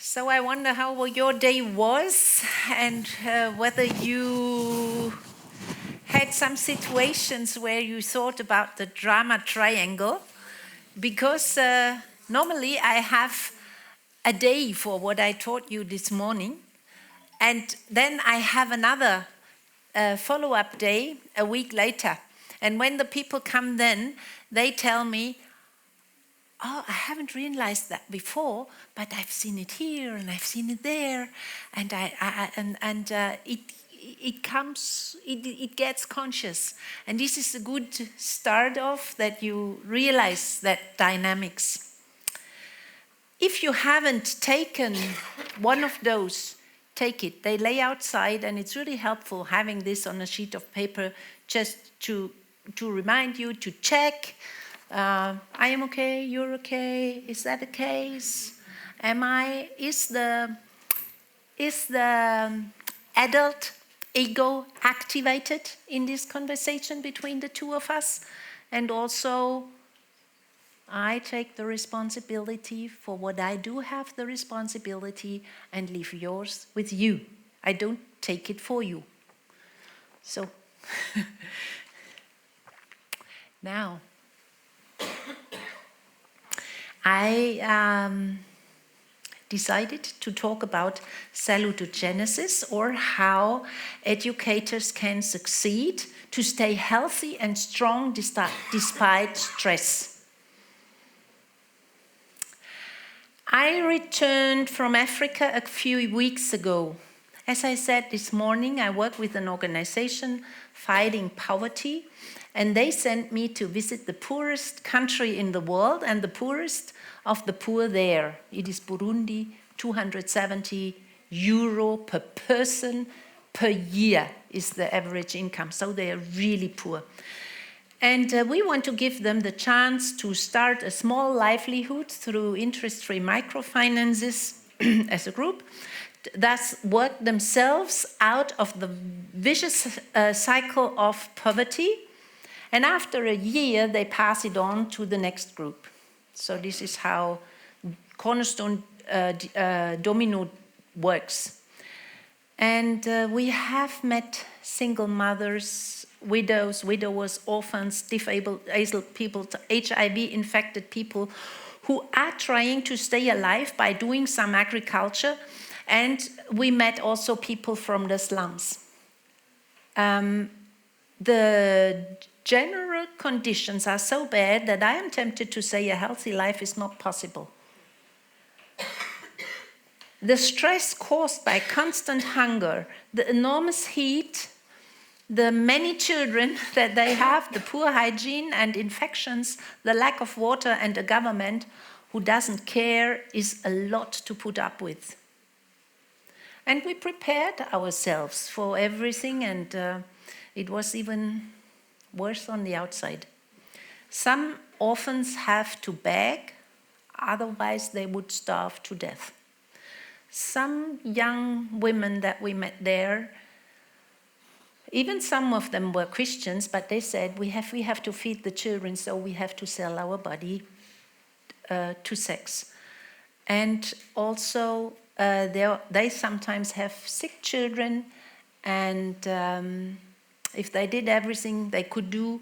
So I wonder how your day was and whether you had some situations where you thought about the drama triangle, because normally I have a day for what I taught you this morning, and then I have another follow-up day a week later. And when the people come then, they tell me, oh, I haven't realized that before, but I've seen it here and I've seen it there, and it gets conscious, and this is a good start of that you realize that dynamics. If you haven't taken one of those, take it. They lay outside, and it's really helpful having this on a sheet of paper just to remind you to check. I am okay, you're okay, is that the case? Is the adult ego activated in this conversation between the two of us? And also, I take the responsibility for what I do have the responsibility and leave yours with you. I don't take it for you. So, now, I decided to talk about salutogenesis, or how educators can succeed to stay healthy and strong despite stress. I returned from Africa a few weeks ago. As I said this morning, I work with an organization fighting poverty, and they sent me to visit the poorest country in the world and the poorest of the poor there. It is Burundi, 270 euro per person per year is the average income, so they are really poor. And we want to give them the chance to start a small livelihood through interest-free microfinances as a group, thus work themselves out of the vicious cycle of poverty. And after a year, they pass it on to the next group. So this is how Cornerstone Domino works. And we have met single mothers, widows, widowers, orphans, disabled people, HIV-infected people who are trying to stay alive by doing some agriculture. And we met also people from the slums. The general conditions are so bad that I am tempted to say a healthy life is not possible. The stress caused by constant hunger, the enormous heat, the many children that they have, the poor hygiene and infections, the lack of water, and a government who doesn't care is a lot to put up with. And we prepared ourselves for everything, and it was even worse on the outside. Some orphans have to beg, otherwise they would starve to death. Some young women that we met there, even some of them were Christians, but they said, we have to feed the children, so we have to sell our body to sex. And also, they sometimes have sick children, and if they did everything they could do,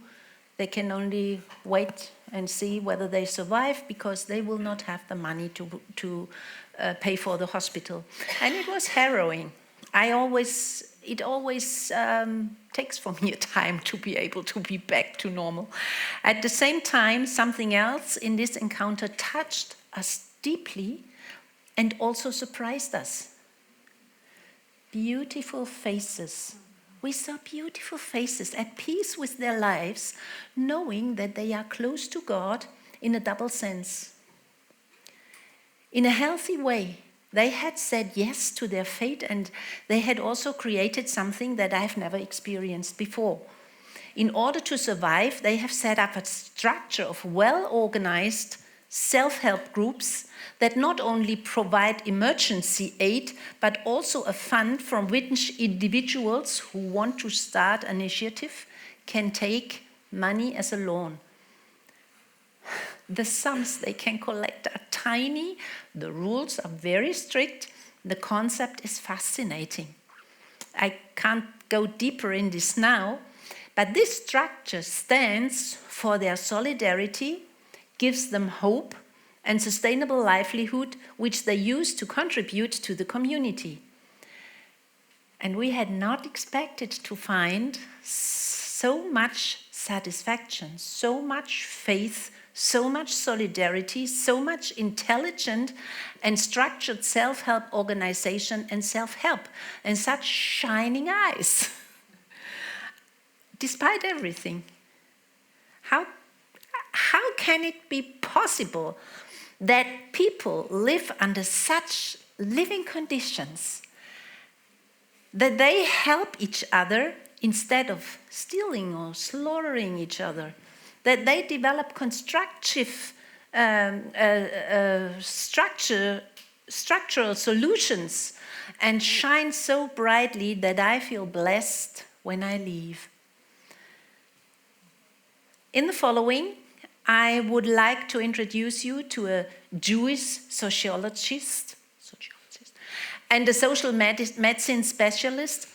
they can only wait and see whether they survive, because they will not have the money to pay for the hospital. And it was harrowing. It always takes for me a time to be able to be back to normal. At the same time, something else in this encounter touched us deeply and also surprised us. Beautiful faces. We saw beautiful faces at peace with their lives, knowing that they are close to God in a double sense. In a healthy way, they had said yes to their fate, and they had also created something that I've never experienced before. In order to survive, they have set up a structure of well-organized self-help groups that not only provide emergency aid, but also a fund from which individuals who want to start an initiative can take money as a loan. The sums they can collect are tiny, the rules are very strict, the concept is fascinating. I can't go deeper in this now, but this structure stands for their solidarity, gives them hope and sustainable livelihood, which they use to contribute to the community. And we had not expected to find so much satisfaction, so much faith, so much solidarity, so much intelligent and structured self-help organization and self-help, and such shining eyes. Despite everything, how can it be possible that people live under such living conditions, that they help each other instead of stealing or slaughtering each other, that they develop constructive structural solutions and shine so brightly that I feel blessed when I leave. In the following, I would like to introduce you to a Jewish sociologist and a social medicine specialist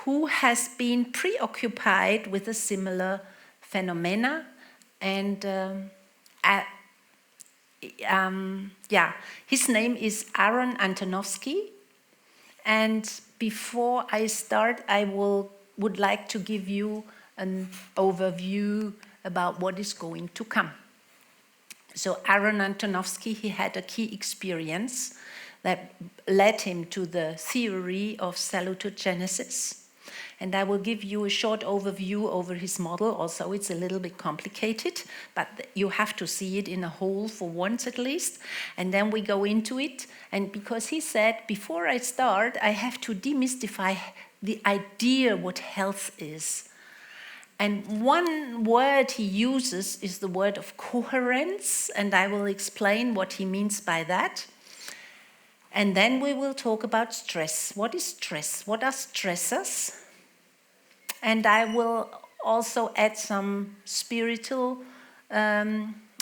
who has been preoccupied with a similar phenomena. And his name is Antonovsky. And before I start, I would like to give you an overview about what is going to come. So Antonovsky, he had a key experience that led him to the theory of salutogenesis. And I will give you a short overview over his model. Also, it's a little bit complicated, but you have to see it in a whole for once at least. And then we go into it. And because he said, before I start, I have to demystify the idea what health is. And one word he uses is the word of coherence, and I will explain what he means by that. And then we will talk about stress. What is stress? What are stressors? And I will also add some spiritual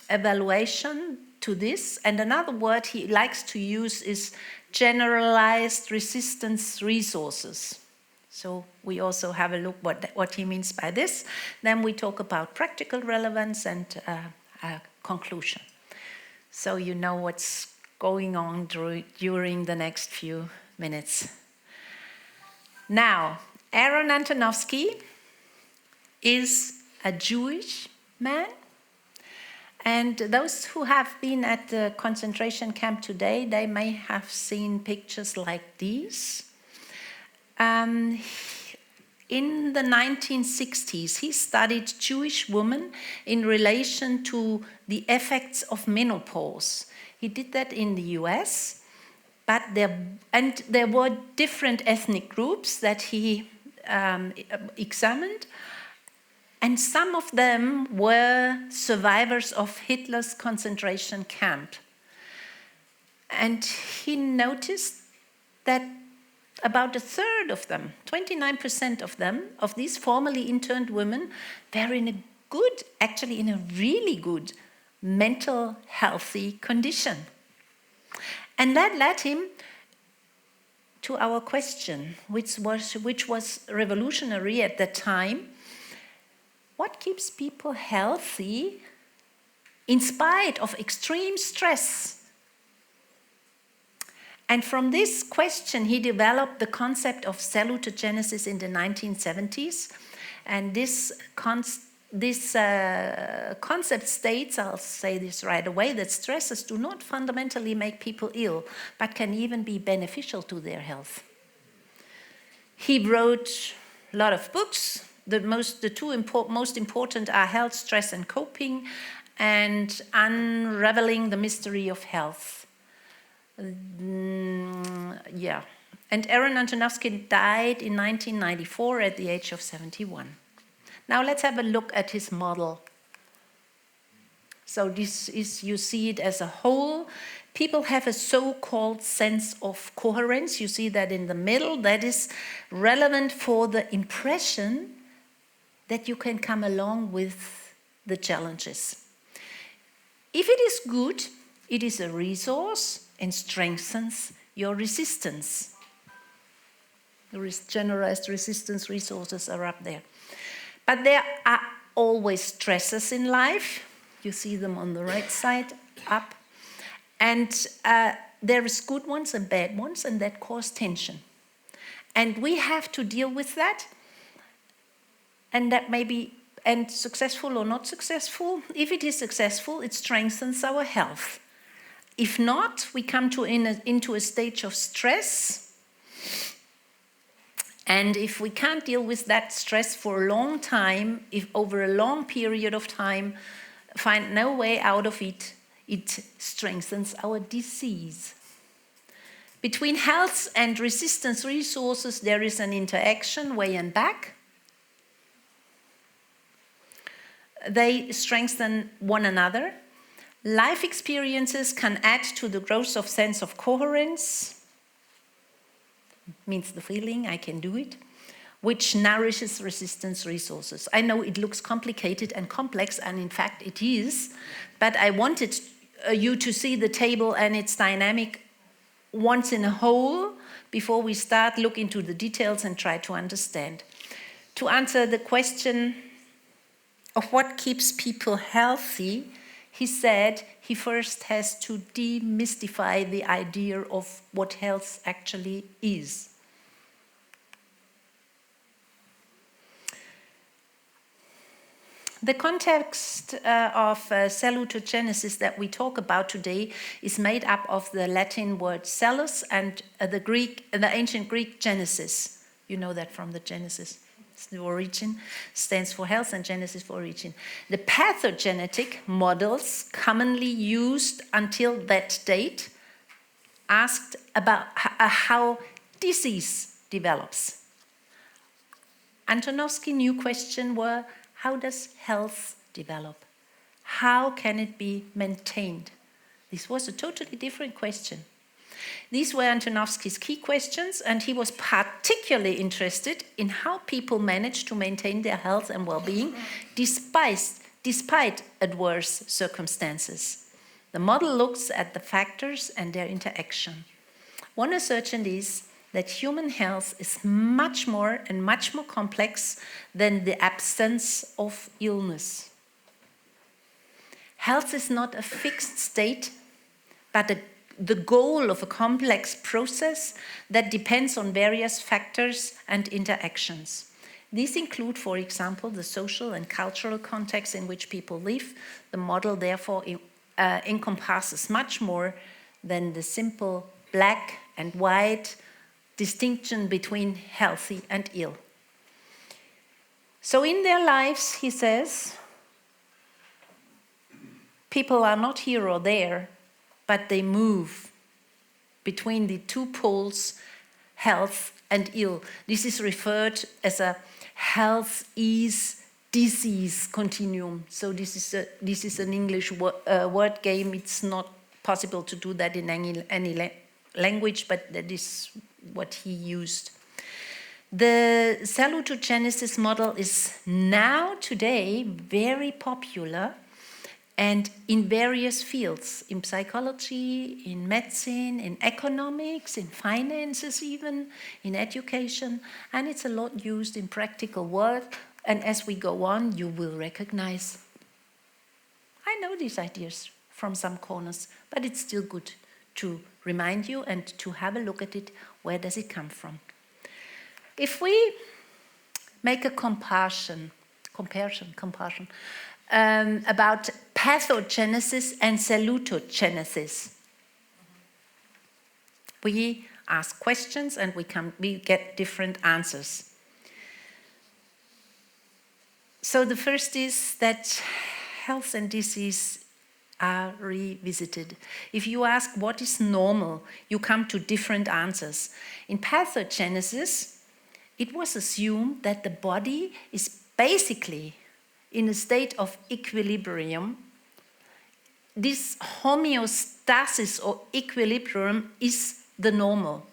evaluation to this. And another word he likes to use is generalized resistance resources. So we also have a look what he means by this. Then we talk about practical relevance and a conclusion. So you know what's going on during the next few minutes. Now, Antonovsky is a Jewish man. And those who have been at the concentration camp today, they may have seen pictures like these. In the 1960s, he studied Jewish women in relation to the effects of menopause. He did that in the US, but there were different ethnic groups that he examined, and some of them were survivors of Hitler's concentration camp. And he noticed that about a third of them, 29% of them, of these formerly interned women, were in a really good mental healthy condition. And that led him to our question, which was revolutionary at that time. What keeps people healthy in spite of extreme stress? And from this question, he developed the concept of salutogenesis in the 1970s. And this concept states, I'll say this right away, that stresses do not fundamentally make people ill, but can even be beneficial to their health. He wrote a lot of books. The two most important are Health, Stress and Coping and Unraveling the Mystery of Health. And Antonovsky died in 1994 at the age of 71. Now let's have a look at his model. So this is, you see it as a whole. People have a so-called sense of coherence. You see that in the middle. That is relevant for the impression that you can come along with the challenges. If it is good, it is a resource and strengthens your resistance. The generalized resistance resources are up there. But there are always stressors in life. You see them on the right side up. And there is good ones and bad ones, and that cause tension. And we have to deal with that. And that may be successful or not successful. If it is successful, it strengthens our health. If not, we come into a stage of stress. And if we can't deal with that stress for a long time, if over a long period of time, find no way out of it, it strengthens our disease. Between health and resistance resources, there is an interaction way and back. They strengthen one another. Life experiences can add to the growth of sense of coherence, means the feeling I can do it, which nourishes resistance resources. I know it looks complicated and complex, and in fact it is, but I wanted you to see the table and its dynamic once in a whole before we start look into the details and try to understand. To answer the question of what keeps people healthy, he said he first has to demystify the idea of what health actually is. The context of salutogenesis that we talk about today is made up of the Latin word salus and the ancient Greek genesis. You know that from the Genesis. It's the origin, stands for health, and genesis for origin. The pathogenetic models commonly used until that date asked about how disease develops. Antonovsky new question were, how does health develop? How can it be maintained? This was a totally different question. These were Antonovsky's key questions, and he was particularly interested in how people manage to maintain their health and well-being despite adverse circumstances. The model looks at the factors and their interaction. One assertion is that human health is much more complex than the absence of illness. Health is not a fixed state, but the goal of a complex process that depends on various factors and interactions. These include, for example, the social and cultural context in which people live. The model, therefore, encompasses much more than the simple black and white distinction between healthy and ill. So in their lives, he says, people are not here or there, but they move between the two poles, health and ill. This is referred as a health is disease continuum. So this is an English word game. It's not possible to do that in any language, but that is what he used. The salutogenesis model is now today very popular and in various fields, in psychology, in medicine, in economics, in finances even, in education, and it's a lot used in practical work. And as we go on, you will recognize, I know these ideas from some corners, but it's still good to remind you and to have a look at it. Where does it come from? If we make a comparison about pathogenesis and salutogenesis, we ask questions and we get different answers. So the first is that health and disease are revisited. If you ask what is normal, you come to different answers. In pathogenesis, it was assumed that the body is basically in a state of equilibrium. This homeostasis or equilibrium is the normal.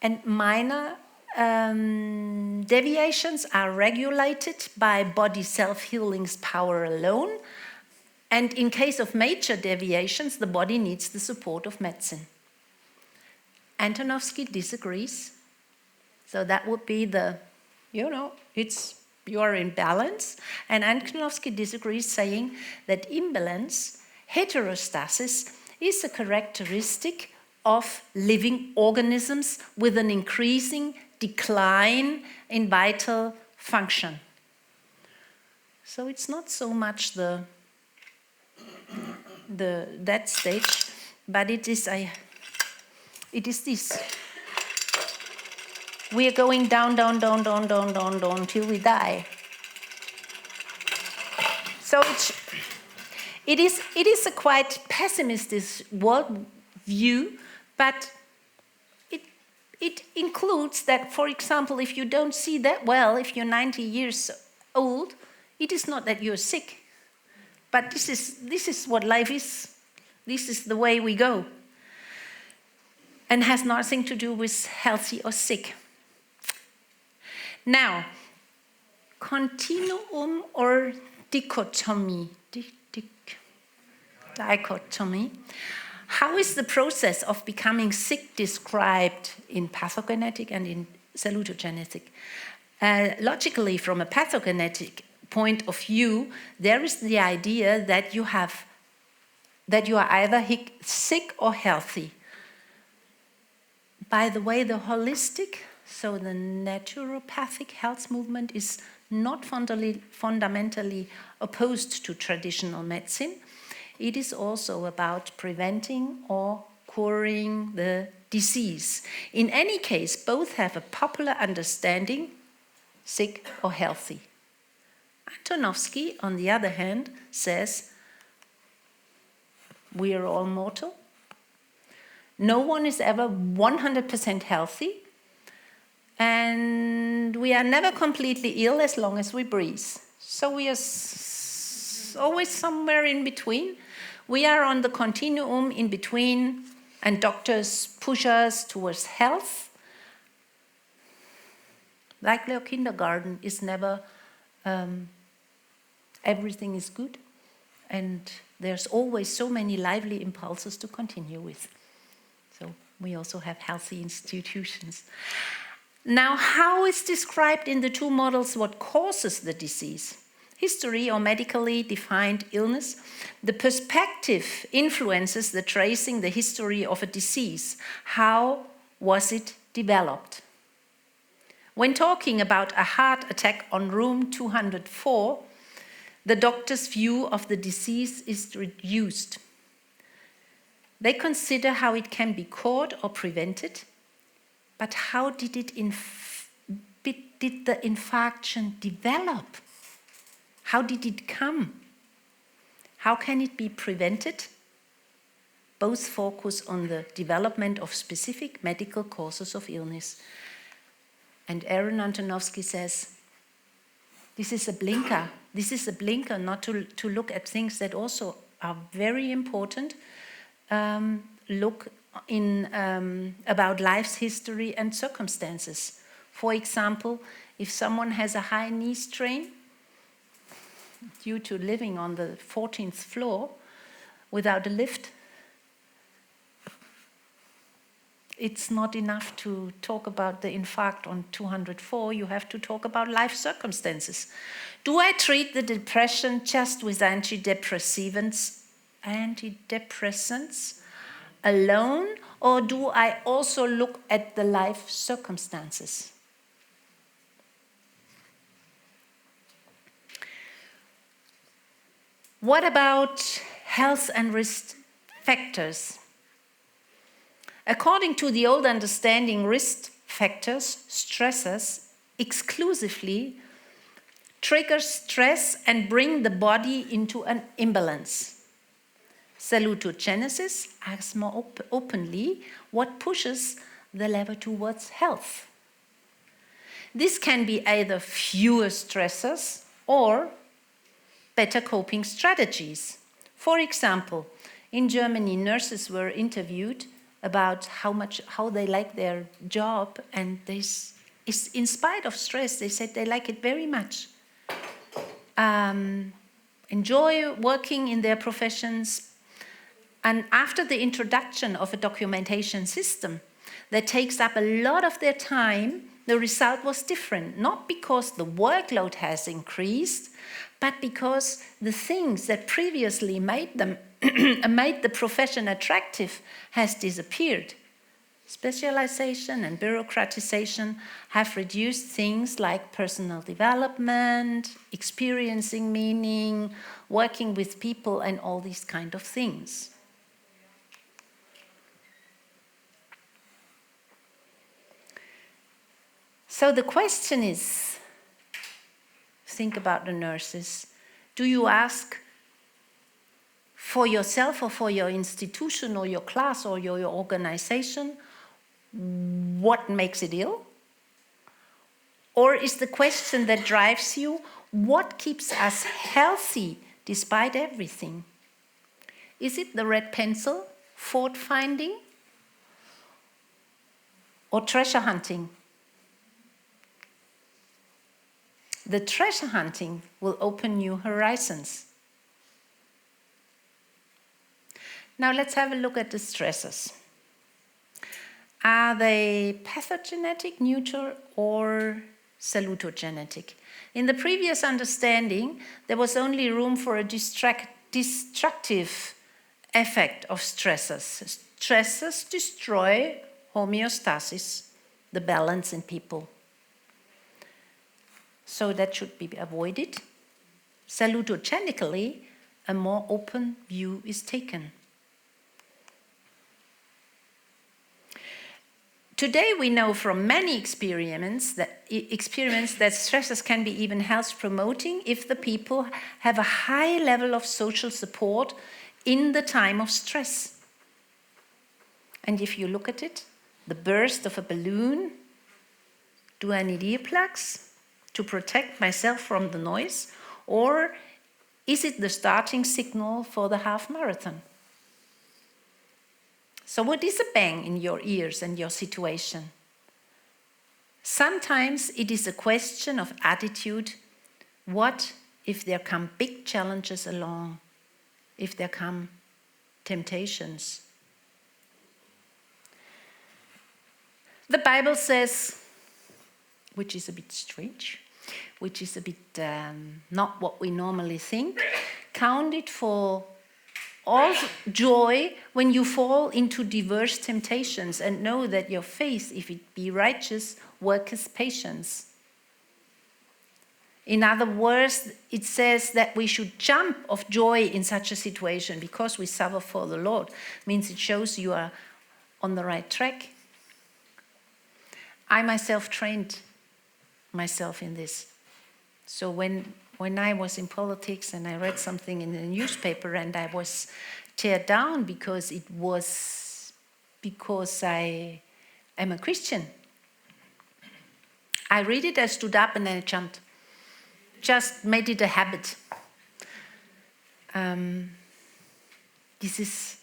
And minor deviations are regulated by body self-healing's power alone, And in case of major deviations, the body needs the support of medicine. Antonovsky disagrees. So that would be the, you are in balance. And Antonovsky disagrees, saying that imbalance, heterostasis, is a characteristic of living organisms with an increasing decline in vital function. So it's not so much that stage, but it is this. We are going down till we die. So it is a quite pessimistic world view, but it includes that, for example, if you don't see that well, if you're 90 years old, it is not that you're sick, but this is what life is. This is the way we go, and has nothing to do with healthy or sick. Now, continuum or dichotomy. Dichotomy. How is the process of becoming sick described in pathogenetic and in salutogenetic? Logically, from a pathogenetic point of view, there is the idea that you are either sick or healthy. By the way, the holistic, so the naturopathic health movement is not fundamentally opposed to traditional medicine. It is also about preventing or curing the disease. In any case, both have a popular understanding, sick or healthy. Antonovsky, on the other hand, says we are all mortal. No one is ever 100% healthy, and we are never completely ill as long as we breathe. So we are always somewhere in between. We are on the continuum in between, and doctors push us towards health. Like their kindergarten is never, everything is good, and there's always so many lively impulses to continue with. So we also have healthy institutions. Now, how is described in the two models what causes the disease? History or medically defined illness. The perspective influences the tracing the history of a disease. How was it developed? When talking about a heart attack on room 204, the doctor's view of the disease is reduced. They consider how it can be cured or prevented, but how did the infarction develop? How did it come? How can it be prevented? Both focus on the development of specific medical causes of illness. And Aaron Antonovsky says, this is a blinker. This is a blinker not to look at things that also are very important. Look in about life's history and circumstances. For example, if someone has a high knee strain due to living on the 14th floor without a lift, it's not enough to talk about the infarct on 204. You have to talk about life circumstances. Do I treat the depression just with antidepressants alone, or do I also look at the life circumstances? What about health and risk factors? According to the old understanding, risk factors, stressors, exclusively trigger stress and bring the body into an imbalance. Salutogenesis asks more openly what pushes the lever towards health. This can be either fewer stressors or better coping strategies. For example, in Germany, nurses were interviewed about how they like their job, and in spite of stress, they said they like it very much. enjoy working in their professions. And after the introduction of a documentation system that takes up a lot of their time, the result was different. Not because the workload has increased, but because the things that previously made the profession attractive has disappeared. Specialization and bureaucratization have reduced things like personal development, experiencing meaning, working with people, and all these kind of things. So the question is, think about the nurses. Do you ask for yourself or for your institution or your class or your organization what makes it ill? Or is the question that drives you, what keeps us healthy despite everything? Is it the red pencil, fault finding, or treasure hunting? The treasure hunting will open new horizons. Now let's have a look at the stressors. Are they pathogenetic, neutral, or salutogenetic? In the previous understanding, there was only room for a destructive effect of stressors. Stressors destroy homeostasis, the balance in people. So that should be avoided. Salutogenically, a more open view is taken. Today we know from many experiments that stressors can be even health promoting if the people have a high level of social support in the time of stress. And if you look at it, the burst of a balloon, do I need earplugs to protect myself from the noise? Or is it the starting signal for the half marathon? So what is a bang in your ears and your situation? Sometimes it is a question of attitude. What if there come big challenges along? If there come temptations? The Bible says, which is a bit strange, which is a bit not what we normally think, count it for all joy when you fall into diverse temptations, and know that your faith, if it be righteous, worketh patience. In other words, it says that we should jump of joy in such a situation because we suffer for the Lord. Means it shows you are on the right track. I myself trained myself in this. So when I was in politics and I read something in the newspaper and I was teared down because I am a Christian, I read it, I stood up and I jumped. Just made it a habit. This is,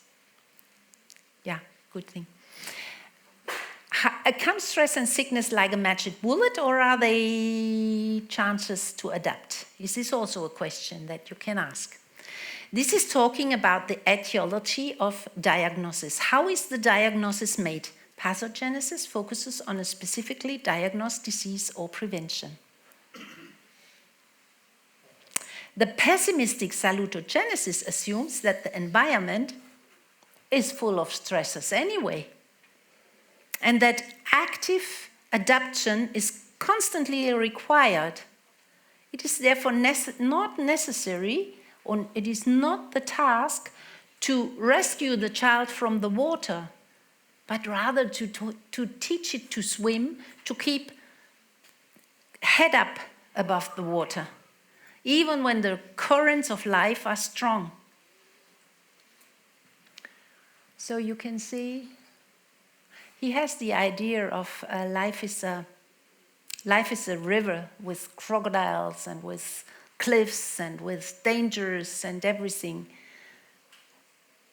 good thing. Come stress and sickness like a magic bullet, or are they chances to adapt? This is also a question that you can ask. This is talking about the etiology of diagnosis. How is the diagnosis made? Pathogenesis focuses on a specifically diagnosed disease or prevention. The pessimistic salutogenesis assumes that the environment is full of stressors anyway, and that active adaptation is constantly required. It is therefore not necessary, or it is not the task to rescue the child from the water, but rather to teach it to swim, to keep head up above the water, even when the currents of life are strong. So you can see, he has the idea of life is a river with crocodiles and with cliffs and with dangers and everything.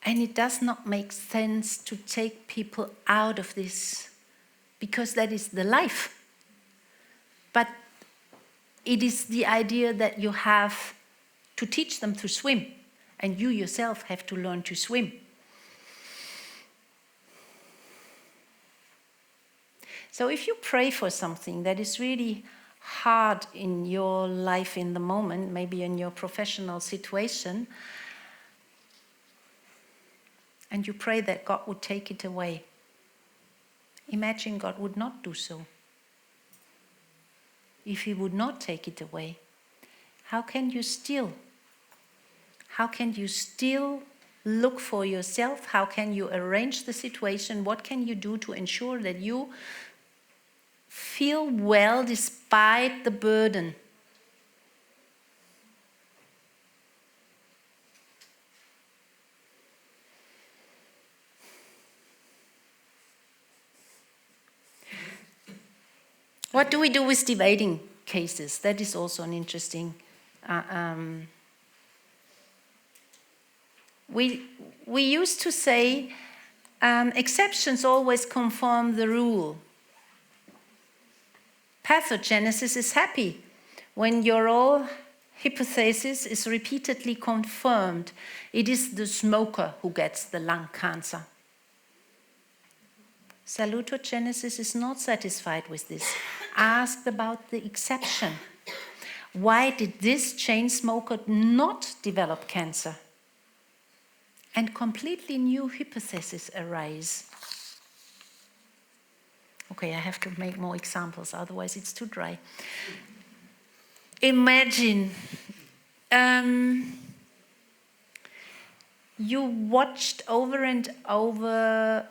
And it does not make sense to take people out of this, because that is the life. But it is the idea that you have to teach them to swim. And you yourself have to learn to swim. So if you pray for something that is really hard in your life in the moment, maybe in your professional situation, and you pray that God would take it away, imagine God would not do so. If He would not take it away, how can you still look for yourself? How can you arrange the situation? What can you do to ensure that you feel well despite the burden? What do we do with dividing cases? That is also an interesting. We used to say exceptions always confirm the rule. Pathogenesis is happy when your whole hypothesis is repeatedly confirmed. It is the smoker who gets the lung cancer. Salutogenesis is not satisfied with this. Asked about the exception. Why did this chain smoker not develop cancer? And completely new hypotheses arise. Okay, I have to make more examples, otherwise it's too dry. Imagine you watched over and over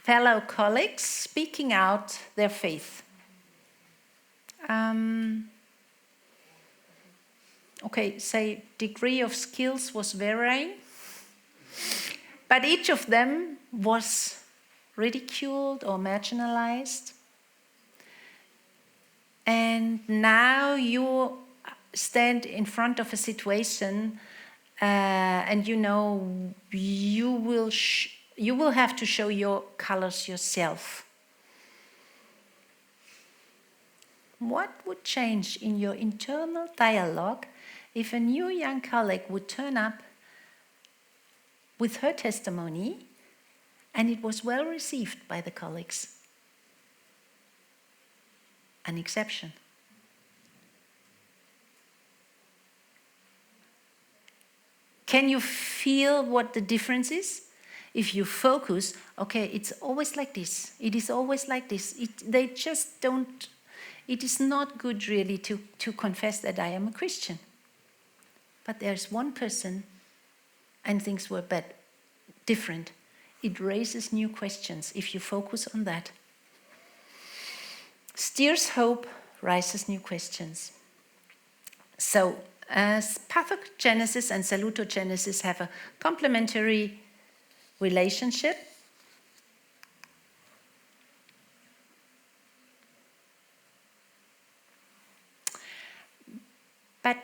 fellow colleagues speaking out their faith. Okay, say degree of skills was varying, but each of them was ridiculed or marginalized. And now you stand in front of a situation and you know you will have to show your colors yourself. What would change in your internal dialogue if a new young colleague would turn up with her testimony and it was well received by the colleagues? An exception. Can you feel what the difference is? If you focus, okay, it's always like this. It is always like this. They just don't. It is not good really to confess that I am a Christian. But there's one person and things were different. It raises new questions if you focus on that. Steers hope, raises new questions. So, pathogenesis and salutogenesis have a complementary relationship. But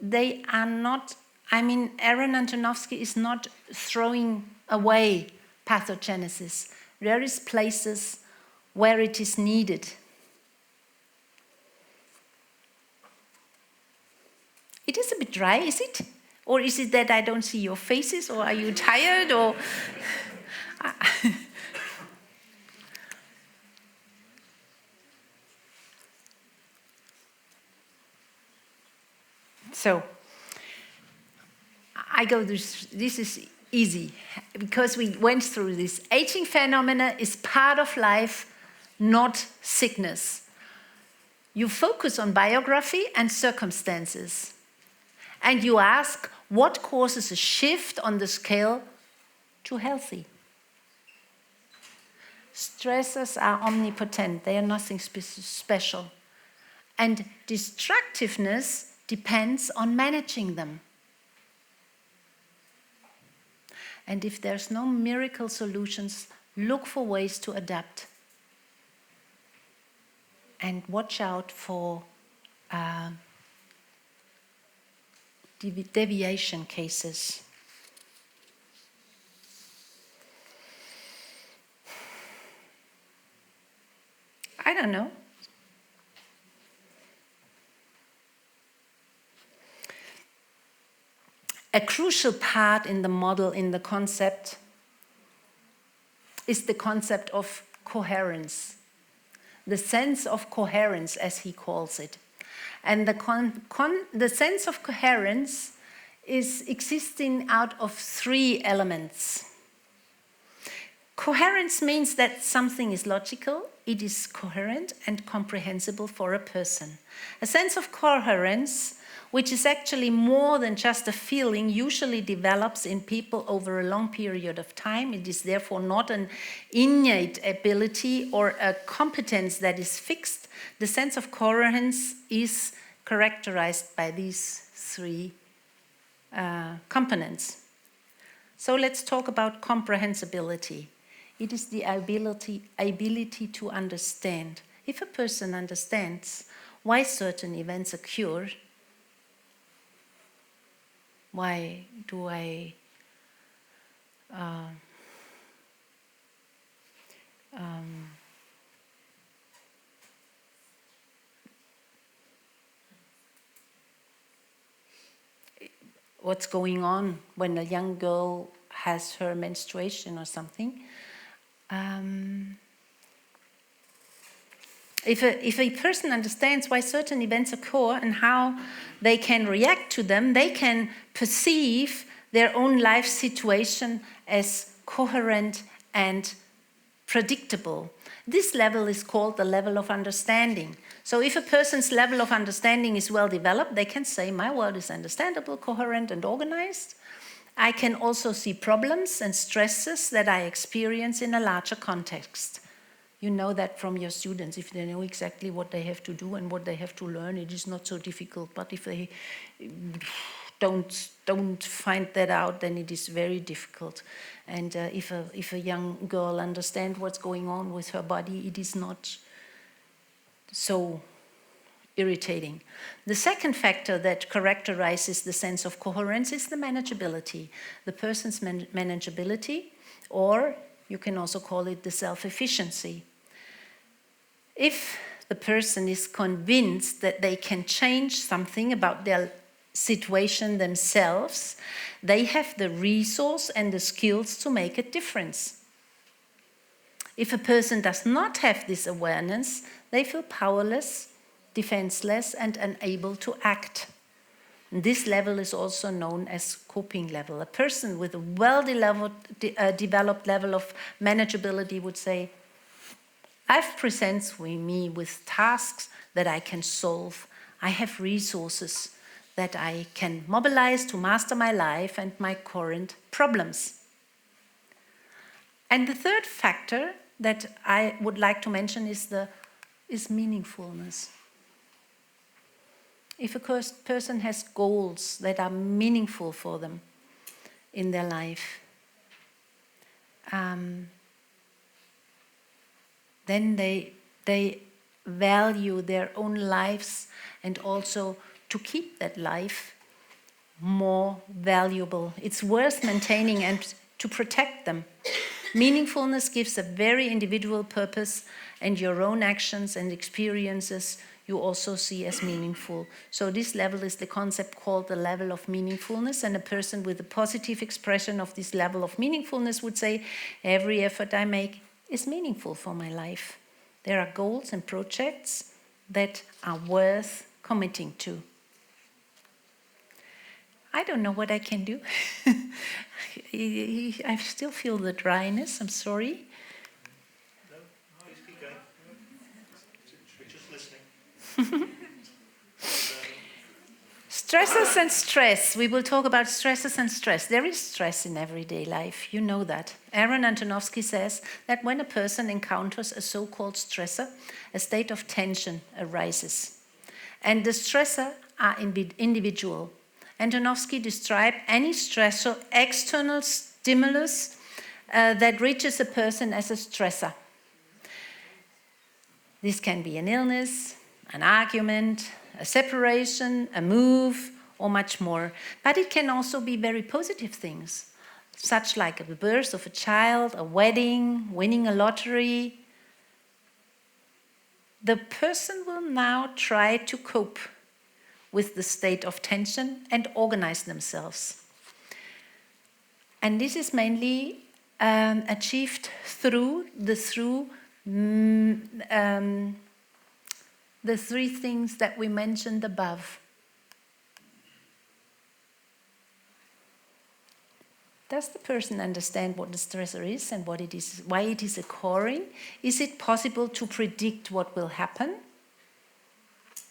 they are not, Aaron Antonovsky is not throwing away pathogenesis. There is places where it is needed. It is a bit dry, is it? Or is it that I don't see your faces, or are you tired, or... So, I go this is easy, because we went through this. Aging phenomena is part of life, not sickness. You focus on biography and circumstances. And you ask, what causes a shift on the scale to healthy? Stressors are omnipotent. They are nothing special. And destructiveness depends on managing them. And if there's no miracle solutions, look for ways to adapt. And watch out for deviation cases. I don't know. A crucial part in the model, in the concept, is the concept of coherence. The sense of coherence, as he calls it. And the sense of coherence is existing out of three elements. Coherence means that something is logical, it is coherent and comprehensible for a person. A sense of coherence, which is actually more than just a feeling, usually develops in people over a long period of time. It is therefore not an innate ability or a competence that is fixed. The sense of coherence is characterized by these three components. So let's talk about comprehensibility. It is the ability to understand. If a person understands why certain events occur, why do I what's going on when a young girl has her menstruation or something. If a person understands why certain events occur and how they can react to them, they can perceive their own life situation as coherent and predictable. This level is called the level of understanding. So if a person's level of understanding is well developed, they can say, my world is understandable, coherent, and organized. I can also see problems and stresses that I experience in a larger context. You know that from your students. If they know exactly what they have to do and what they have to learn, it is not so difficult. But if they don't find that out, then it is very difficult. And if a young girl understands what's going on with her body, it is not so irritating. The second factor that characterizes the sense of coherence is the manageability. The person's manageability, or you can also call it the self-efficiency. If the person is convinced that they can change something about their situation themselves, they have the resource and the skills to make a difference. If a person does not have this awareness, they feel powerless, defenseless, and unable to act. And this level is also known as coping level. A person with a well-developed level of manageability would say, I've presents me with tasks that I can solve. I have resources that I can mobilize to master my life and my current problems. And the third factor that I would like to mention is meaningfulness. If a person has goals that are meaningful for them in their life, then they value their own lives and also to keep that life more valuable. It's worth maintaining and to protect them. Meaningfulness gives a very individual purpose, and your own actions and experiences you also see as meaningful. So this level is the concept called the level of meaningfulness, and a person with a positive expression of this level of meaningfulness would say, every effort I make is meaningful for my life. There are goals and projects that are worth committing to. I don't know what I can do. I still feel the dryness, I'm sorry. No, just keep going. We're just listening. Stressors and stress. We will talk about stresses and stress. There is stress in everyday life, you know that. Antonovsky says that when a person encounters a so-called stressor, a state of tension arises. And the stressor are individual. Antonovsky described any stressor, external stimulus that reaches a person as a stressor. This can be an illness, an argument, a separation, a move, or much more. But it can also be very positive things, such like the birth of a child, a wedding, winning a lottery. The person will now try to cope with the state of tension and organize themselves. And this is mainly achieved through the three things that we mentioned above. Does the person understand what the stressor is and what it is, why it is occurring? Is it possible to predict what will happen?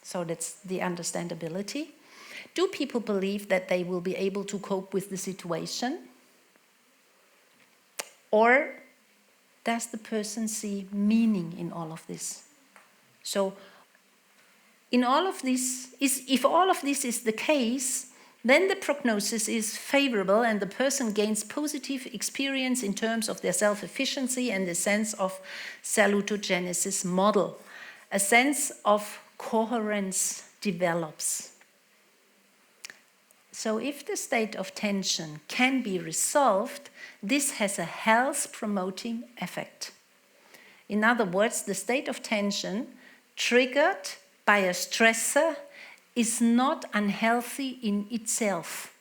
So that's the understandability. Do people believe that they will be able to cope with the situation? Or does the person see meaning in all of this? So in all of this, if all of this is the case, then the prognosis is favorable and the person gains positive experience in terms of their self-efficiency and the sense of salutogenesis model. A sense of coherence develops. So if the state of tension can be resolved, this has a health-promoting effect. In other words, the state of tension triggered by a stressor is not unhealthy in itself,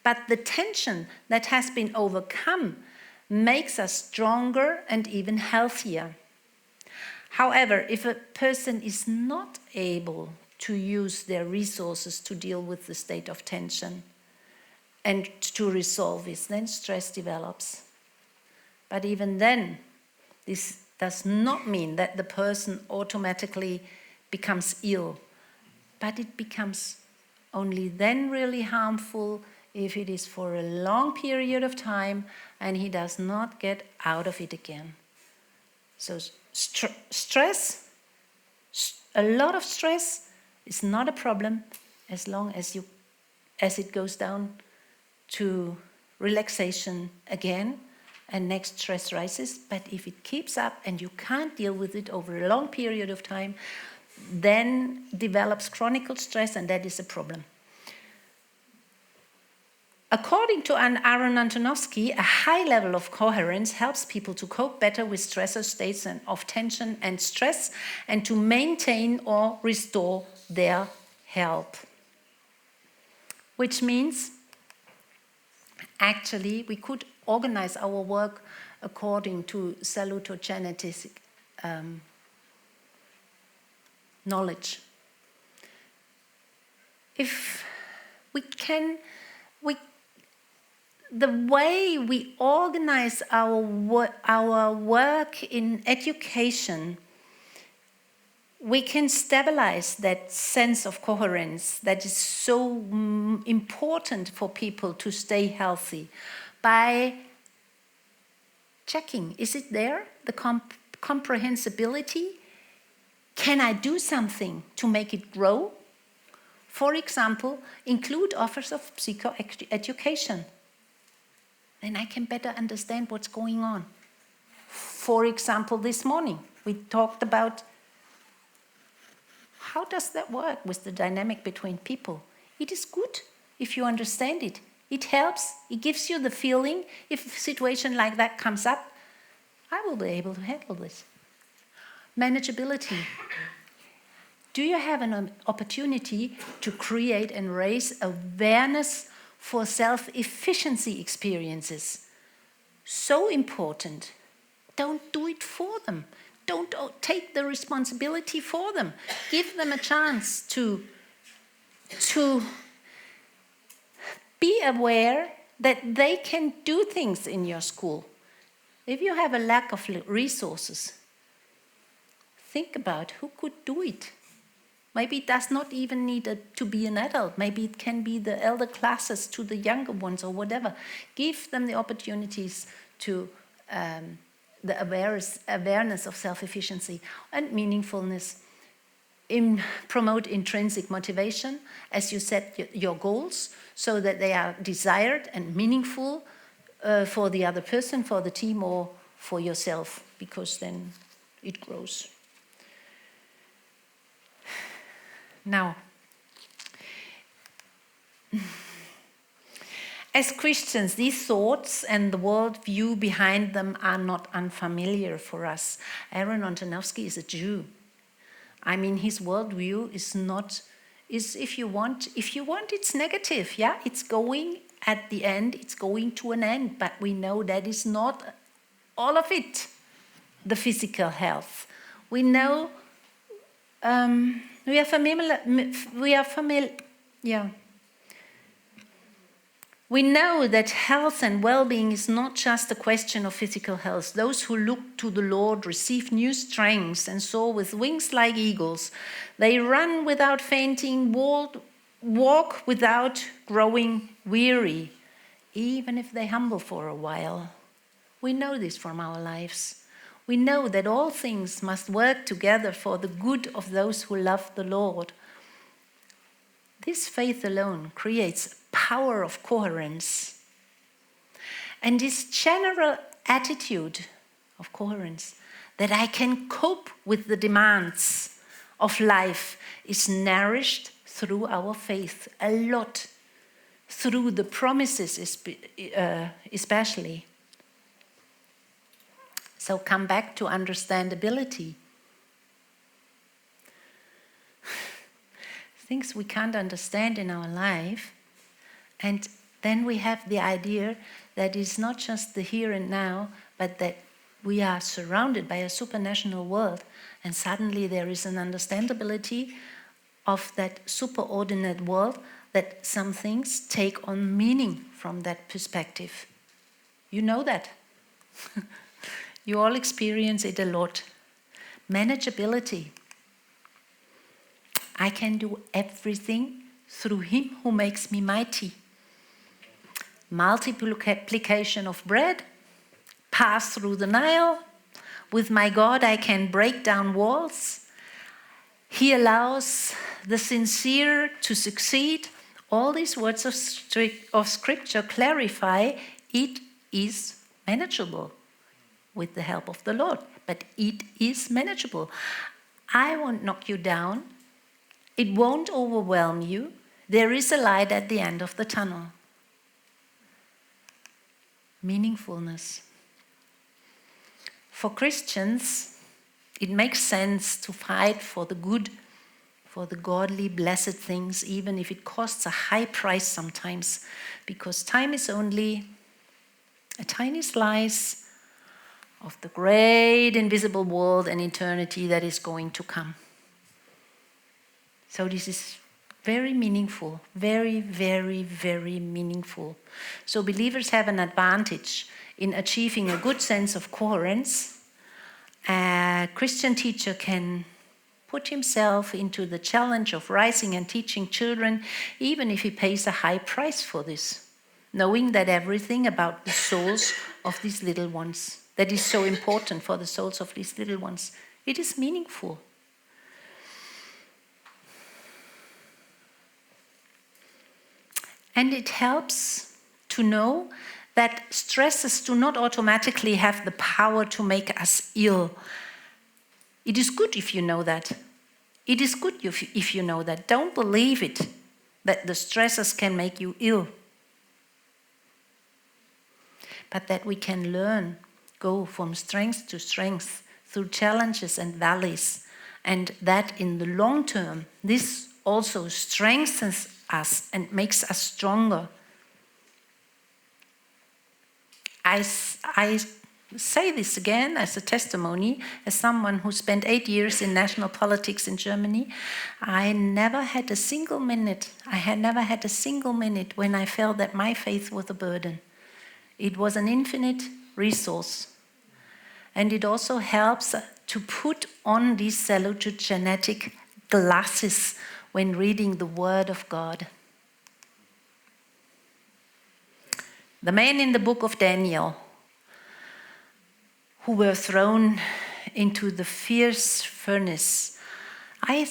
but the tension that has been overcome makes us stronger and even healthier. However, if a person is not able to use their resources to deal with the state of tension and to resolve it, then stress develops. But even then, this does not mean that the person automatically becomes ill, but it becomes only then really harmful if it is for a long period of time and he does not get out of it again. So stress, a lot of stress is not a problem as long as it goes down to relaxation again and next stress rises. But if it keeps up and you can't deal with it over a long period of time, then develops chronic stress, and that is a problem. According to Aaron Antonovsky, a high level of coherence helps people to cope better with stressor states of tension and stress and to maintain or restore their health. Which means, actually, we could organize our work according to salutogenesis knowledge. If we can, the way we organize our work in education, we can stabilize that sense of coherence that is so important for people to stay healthy by checking, is it there, the comprehensibility? Can I do something to make it grow? For example, include offers of psychoeducation. Then I can better understand what's going on. For example, this morning we talked about how does that work with the dynamic between people. It is good if you understand it. It helps, it gives you the feeling, if a situation like that comes up, I will be able to handle this. Manageability. Do you have an opportunity to create and raise awareness for self-efficiency experiences? So important. Don't do it for them. Don't take the responsibility for them. Give them a chance to be aware that they can do things in your school. If you have a lack of resources, think about who could do it. Maybe it does not even need to be an adult. Maybe it can be the elder classes to the younger ones or whatever. Give them the opportunities to the awareness of self-efficiency and meaningfulness. Promote intrinsic motivation as you set your goals so that they are desired and meaningful for the other person, for the team, or for yourself, because then it grows. Now, as Christians, these thoughts and the worldview behind them are not unfamiliar for us. Aaron Antonovsky is a Jew. I mean, his worldview is not, if you want, it's negative, yeah? It's going at the end it's going to an end, but we know that is not all of it, the physical health. We know we are familiar. We know that health and well-being is not just a question of physical health. Those who look to the Lord receive new strength and soar with wings like eagles. They run without fainting, walk without growing weary, even if they humble for a while. We know this from our lives. We know that all things must work together for the good of those who love the Lord. This faith alone creates power of coherence. And this general attitude of coherence, that I can cope with the demands of life, is nourished through our faith a lot, through the promises especially. So come back to understandability. Things we can't understand in our life, and then we have the idea that it's not just the here and now, but that we are surrounded by a supranational world, and suddenly there is an understandability of that superordinate world, that some things take on meaning from that perspective. You know that. You all experience it a lot. Manageability. I can do everything through Him who makes me mighty. Multiplication of bread, pass through the Nile. With my God I can break down walls. He allows the sincere to succeed. All these words of Scripture clarify it is manageable with the help of the Lord, but it is manageable. I won't knock you down. It won't overwhelm you. There is a light at the end of the tunnel. Meaningfulness. For Christians, it makes sense to fight for the good, for the godly, blessed things, even if it costs a high price sometimes, because time is only a tiny slice of the great invisible world and eternity that is going to come. So this is very meaningful, very, very, very meaningful. So believers have an advantage in achieving a good sense of coherence. A Christian teacher can put himself into the challenge of raising and teaching children, even if he pays a high price for this, knowing that everything about the souls of these little ones, that is so important for the souls of these little ones, it is meaningful. And it helps to know that stresses do not automatically have the power to make us ill. It is good if you know that. It is good if you know that. Don't believe it, that the stresses can make you ill. But that we can learn, go from strength to strength through challenges and valleys. And that in the long term, this also strengthens us and makes us stronger. I say this again as a testimony, as someone who spent 8 years in national politics in Germany. I had never had a single minute when I felt that my faith was a burden. It was an infinite resource. And it also helps to put on these salutogenetic glasses when reading the Word of God. The men in the book of Daniel who were thrown into the fierce furnace. I,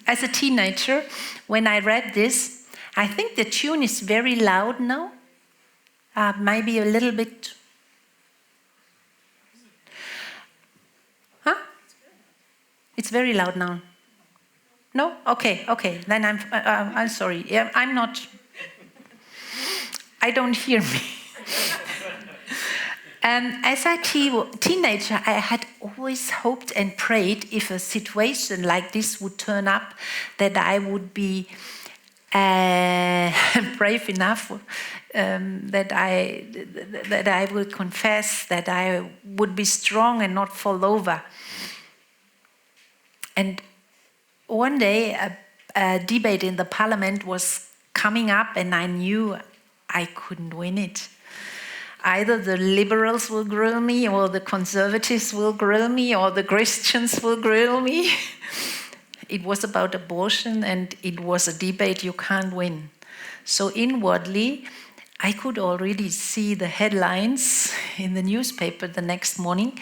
as a teenager, when I read this, I think the tune is very loud now. Maybe a little bit. Huh? It's very loud now. No? Okay. Then I'm sorry. Yeah, I'm not. I don't hear me. As a teenager, I had always hoped and prayed if a situation like this would turn up, that I would be brave enough that I will confess, that I would be strong and not fall over. And one day a debate in the parliament was coming up, and I knew I couldn't win it. Either the liberals will grill me, or the conservatives will grill me, or the Christians will grill me. It was about abortion, and it was a debate you can't win. So inwardly, I could already see the headlines in the newspaper the next morning.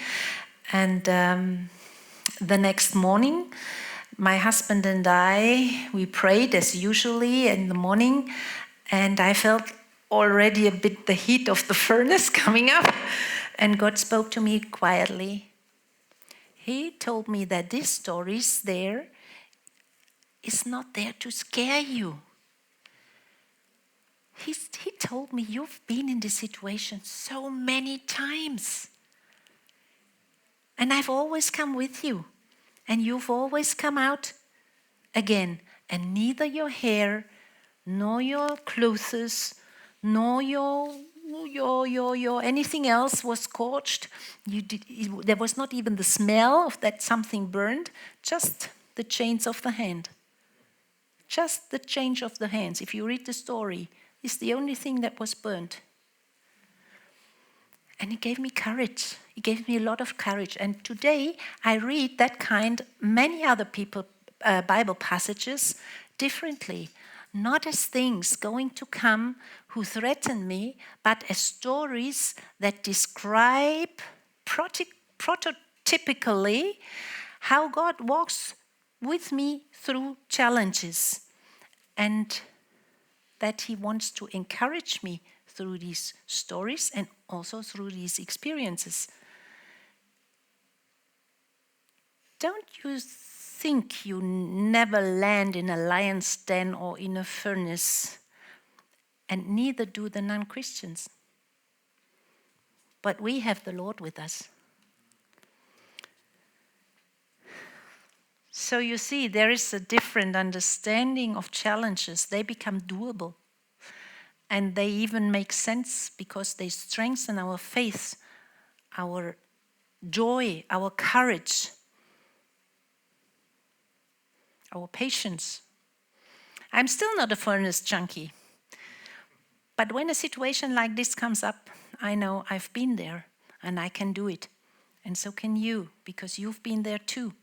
And the next morning, my husband and I, we prayed as usually in the morning, and I felt already a bit the heat of the furnace coming up. And God spoke to me quietly. He told me that this stories there is not there to scare you. He told me, you've been in this situation so many times. And I've always come with you. And you've always come out again. And neither your hair, nor your clothes, nor your anything else was scorched. There was not even the smell of that something burned, just the chains of the hand. Just the change of the hands. If you read the story, it's the only thing that was burnt. And it gave me courage. It gave me a lot of courage. And today I read that kind, many other Bible passages differently. Not as things going to come who threaten me, but as stories that describe prototypically how God walks with me through challenges, and that He wants to encourage me through these stories and also through these experiences. Don't you think you never land in a lion's den or in a furnace, and neither do the non-Christians. But we have the Lord with us. So you see, there is a different understanding of challenges. They become doable. And they even make sense because they strengthen our faith, our joy, our courage, our patience. I'm still not a furnace junkie. But when a situation like this comes up, I know I've been there and I can do it. And so can you, because you've been there too.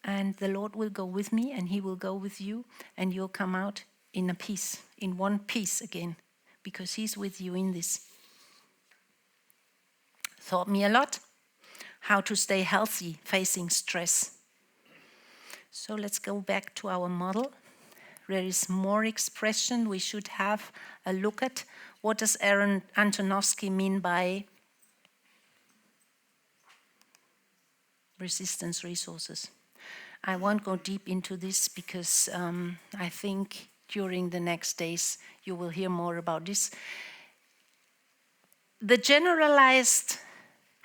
And the Lord will go with me, and He will go with you, and you'll come out in a piece, in one piece again, because He's with you in this. Taught me a lot how to stay healthy facing stress. So let's go back to our model. There is more expression we should have a look at. What does Antonovsky mean by resistance resources? I won't go deep into this because I think during the next days you will hear more about this. The generalized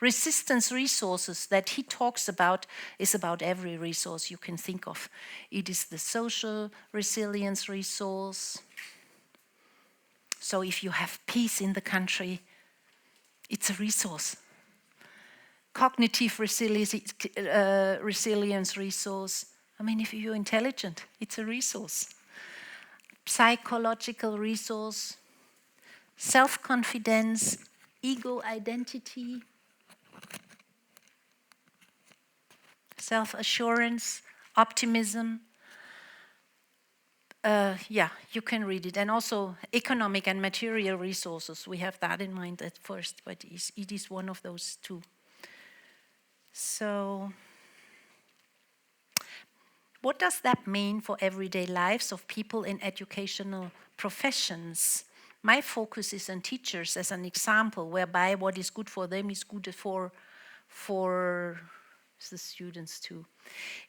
resistance resources that he talks about is about every resource you can think of. It is the social resilience resource. So if you have peace in the country, it's a resource. Cognitive resilience resource. I mean, if you're intelligent, it's a resource. Psychological resource. Self-confidence, ego identity. Self-assurance, optimism. You can read it. And also economic and material resources. We have that in mind at first, but it is one of those two. So, what does that mean for everyday lives of people in educational professions? My focus is on teachers as an example, whereby what is good for them is good for the students too.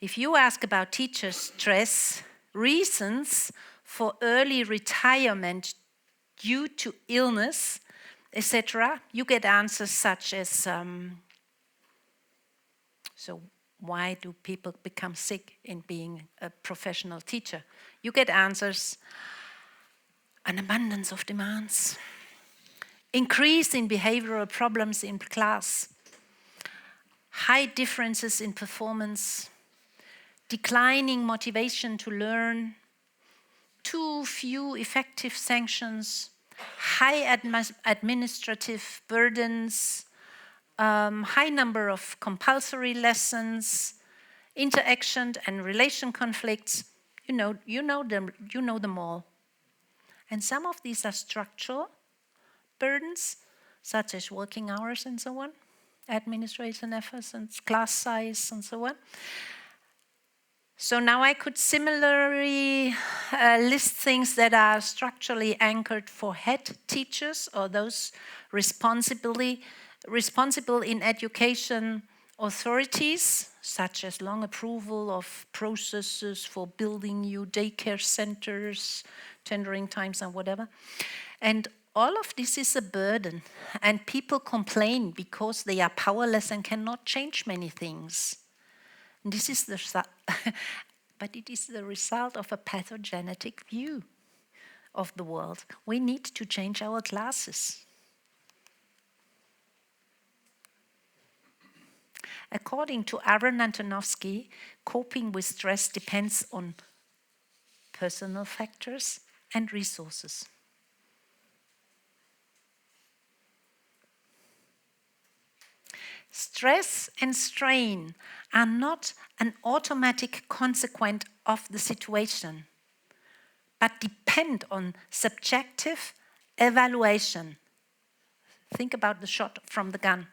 If you ask about teacher stress, reasons for early retirement due to illness, etc., you get answers such as, so why do people become sick in being a professional teacher? You get answers. An abundance of demands. Increase in behavioral problems in class. High differences in performance. Declining motivation to learn. Too few effective sanctions. High administrative burdens. High number of compulsory lessons. Interaction and relation conflicts. You know them all. And some of these are structural burdens, such as working hours and so on, administration efforts and class size and so on. So now I could similarly list things that are structurally anchored for head teachers or those responsible in education authorities, such as long approval of processes for building new daycare centers, tendering times and whatever. And all of this is a burden, and people complain because they are powerless and cannot change many things. And this is but it is the result of a pathogenetic view of the world. We need to change our classes. According to Antonovsky, coping with stress depends on personal factors and resources. Stress and strain are not an automatic consequence of the situation, but depend on subjective evaluation. Think about the shot from the gun.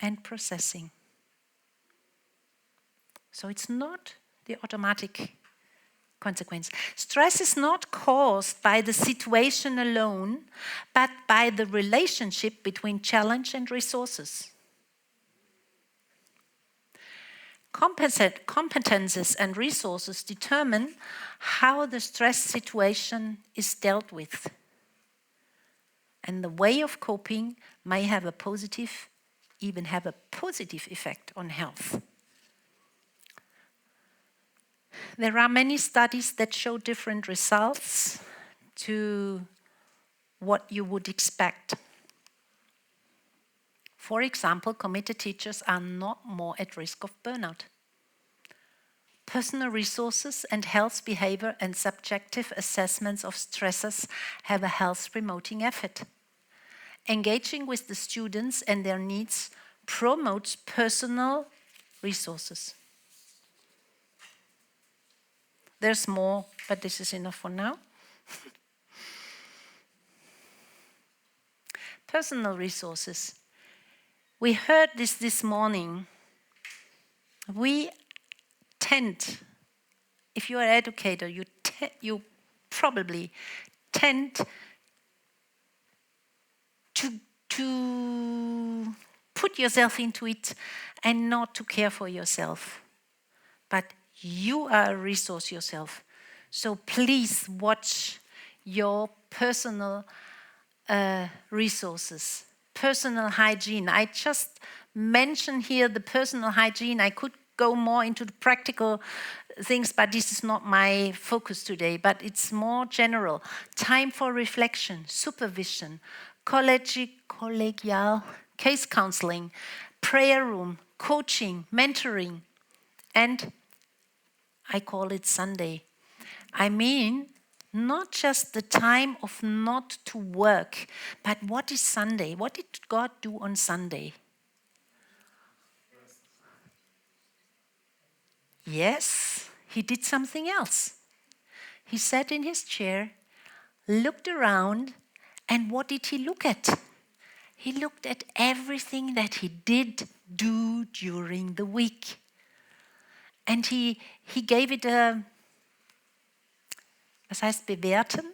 And processing. So it's not the automatic consequence. Stress is not caused by the situation alone, but by the relationship between challenge and resources. Competences and resources determine how the stress situation is dealt with. And the way of coping may have a positive effect on health. There are many studies that show different results to what you would expect. For example, committed teachers are not more at risk of burnout. Personal resources and health behavior and subjective assessments of stressors have a health-promoting effort. Engaging with the students and their needs promotes personal resources. There's more, but this is enough for now. Personal resources. We heard this morning. We tend, if you are an educator, you probably tend to put yourself into it and not to care for yourself. But you are a resource yourself. So please watch your personal resources, personal hygiene. I just mentioned here the personal hygiene. I could go more into the practical things, but this is not my focus today. But it's more general. Time for reflection, supervision, collegial case counseling, prayer room, coaching, mentoring, and I call it Sunday. I mean, not just the time of not to work, but what is Sunday? What did God do on Sunday? Yes, he did something else. He sat in his chair, looked around, and what did he look at? He looked at everything that he did do during the week. And he gave it a, was heißt bewerten?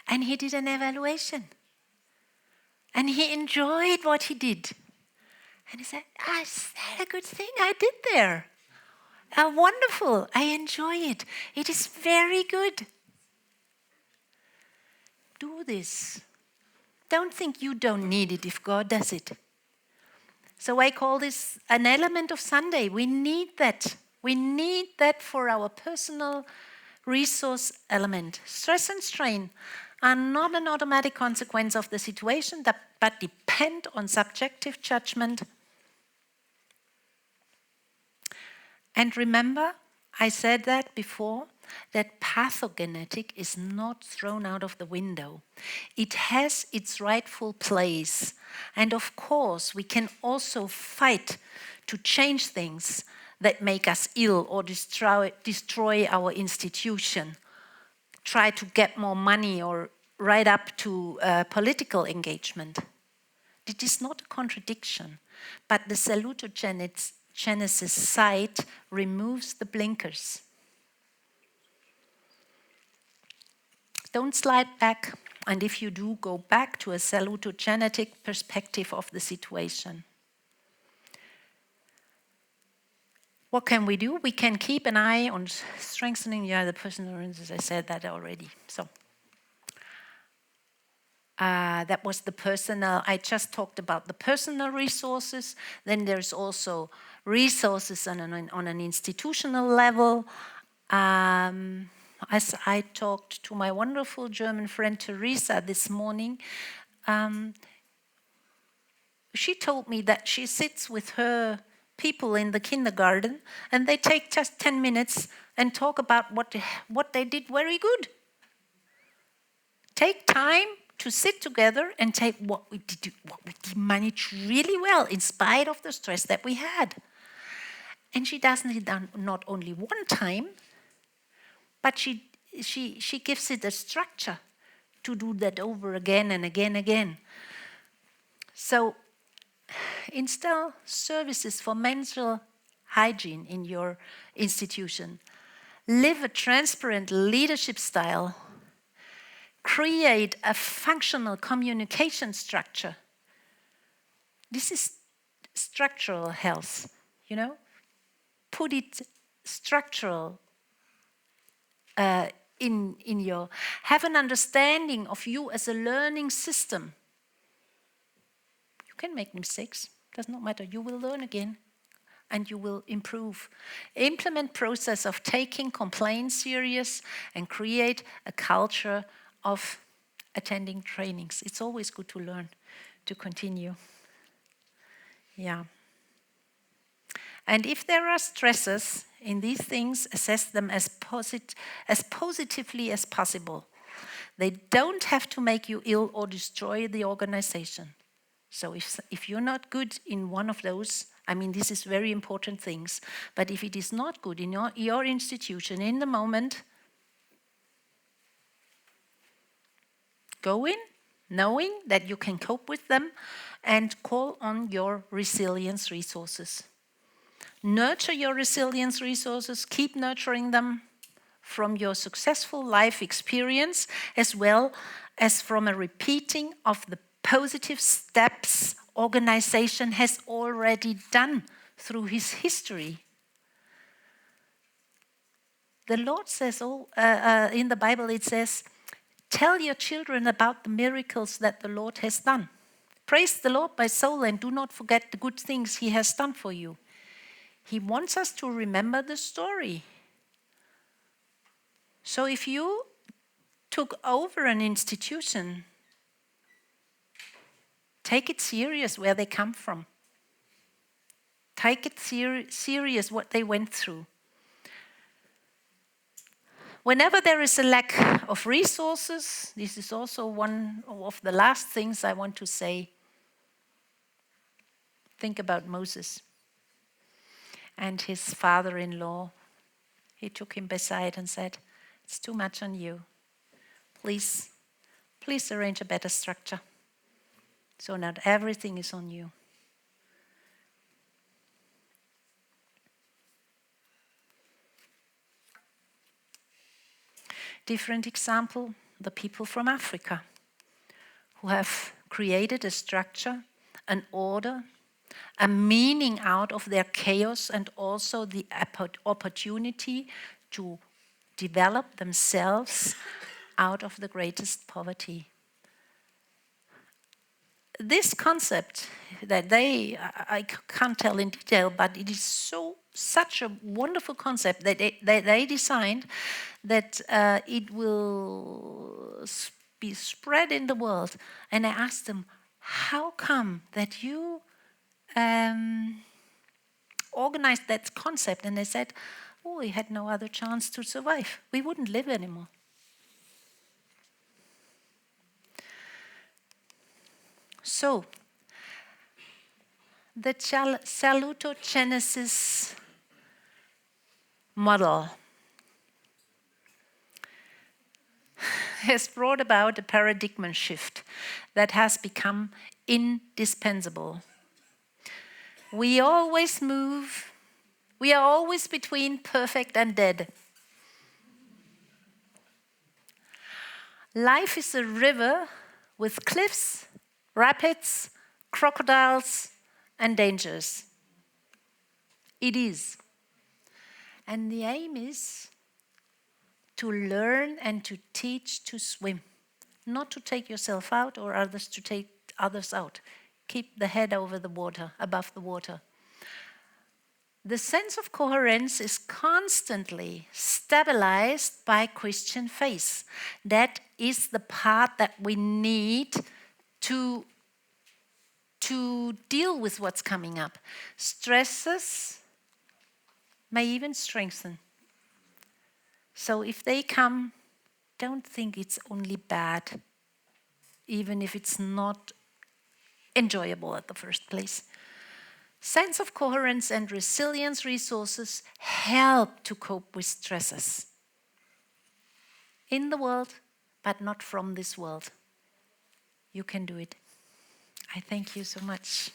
And he did an evaluation. And he enjoyed what he did. And he said, is that a good thing I did there? Wonderful, I enjoy it. It is very good. Do this. Don't think you don't need it if God does it. So I call this an element of Sunday. We need that. We need that for our personal resource element. Stress and strain are not an automatic consequence of the situation, but depend on subjective judgment. And remember, I said that before, that pathogenetic is not thrown out of the window. It has its rightful place. And of course, we can also fight to change things that make us ill or destroy our institution. Try to get more money or right up to political engagement. It is not a contradiction, but the salutogenesis side removes the blinkers. Don't slide back, and if you do, go back to a salutogenetic perspective of the situation. What can we do? We can keep an eye on strengthening the personal, as I said that already. So that was the personal. I just talked about the personal resources. Then there's also resources on an institutional level. As I talked to my wonderful German friend Teresa this morning, she told me that she sits with her people in the kindergarten and they take just 10 minutes and talk about what they did very good. Take time to sit together and take what we did manage really well in spite of the stress that we had. And she does it not only one time, but she gives it a structure to do that over again and again and again. So install services for mental hygiene in your institution. Live a transparent leadership style. Create a functional communication structure. This is structural health, Put it structural in your... Have an understanding of you as a learning system. You can make mistakes, does not matter. You will learn again and you will improve. Implement process of taking complaints serious and create a culture of attending trainings. It's always good to learn, to continue. Yeah. And if there are stresses in these things, assess them as positively as possible. They don't have to make you ill or destroy the organization. So if you're not good in one of those, this is very important things, but if it is not good in your institution in the moment, go in, knowing that you can cope with them and call on your resilience resources. Nurture your resilience resources, keep nurturing them from your successful life experience as well as from a repeating of the positive steps organization has already done through his history. The Lord says, in the Bible it says, tell your children about the miracles that the Lord has done. Praise the Lord, my soul, and do not forget the good things he has done for you. He wants us to remember the story. So if you took over an institution, take it serious where they come from. Take it serious what they went through. Whenever there is a lack of resources, this is also one of the last things I want to say. Think about Moses and his father-in-law. He took him beside and said, it's too much on you. Please arrange a better structure. So not everything is on you. Different example, the people from Africa who have created a structure, an order, a meaning out of their chaos and also the opportunity to develop themselves out of the greatest poverty. this concept that I can't tell in detail, but it is such a wonderful concept that they designed that it will be spread in the world. And I asked them, how come that you organized that concept? And they said, oh, we had no other chance to survive. We wouldn't live anymore. So, the Salutogenesis model has brought about a paradigm shift that has become indispensable. We always move. We are always between perfect and dead. Life is a river with cliffs, rapids, crocodiles, and dangers. It is. And the aim is to learn and to teach to swim, not to take yourself out or others to take others out. Keep the head over the water, above the water. The sense of coherence is constantly stabilized by Christian faith. That is the part that we need to deal with what's coming up. Stresses may even strengthen. So if they come, don't think it's only bad, even if it's not enjoyable at the first place. Sense of coherence and resilience resources help to cope with stresses in the world, but not from this world. You can do it. I thank you so much.